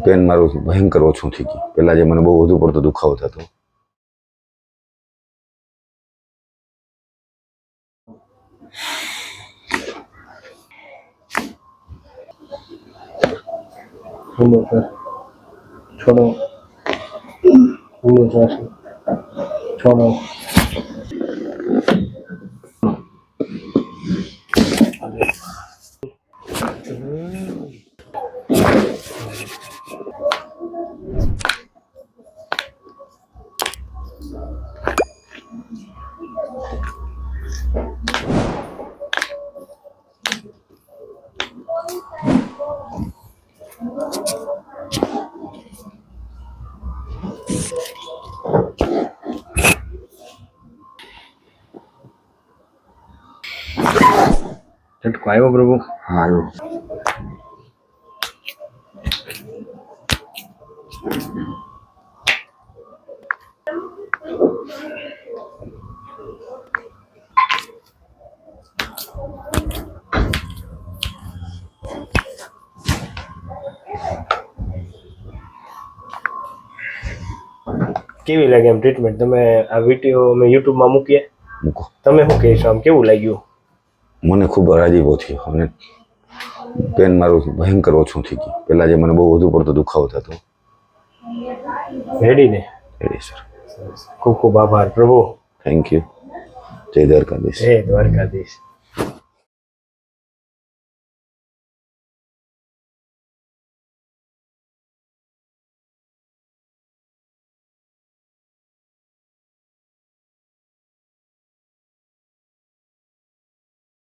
Pen મારું ભયંકર ઓછું થઈ ગયું. પહેલાં જે મને બહુ વધુ પડતો દુખાવો થતો. छोड़ो छोड़ो झटको आयो प्रभु. હા આવ્યો. કેવી લાગે એમ ટ્રીટમેન્ટ? તમે આ વિડીયો અમે યુટ્યુબમાં મૂકીએ, મૂકો. તમે શું કહેશો? આમ કેવું લાગ્યું? મને ખૂબ રાજીપો થયો અને પેન મારું ભયંકર ઓછું થઈ ગયું. પહેલાં જે મને બહુ વધુ પડતો દુખાવો થતો. રેડી ને? Ready sir. ખૂબ ખૂબ આભાર પ્રભુ. Thank you. જય દ્વારકાધીશ. જય દ્વારકાધીશ.